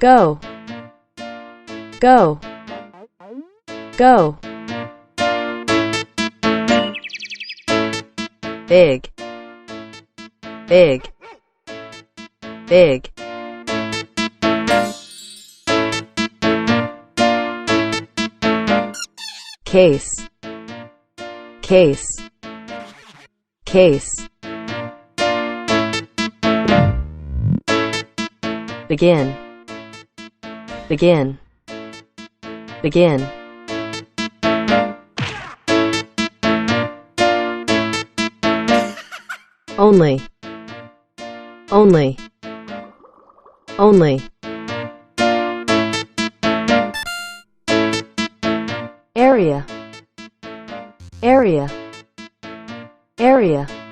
go, go, go. Big, big, big. Case, case, case. Begin, begin, begin. Only, only, only. Area, area, area.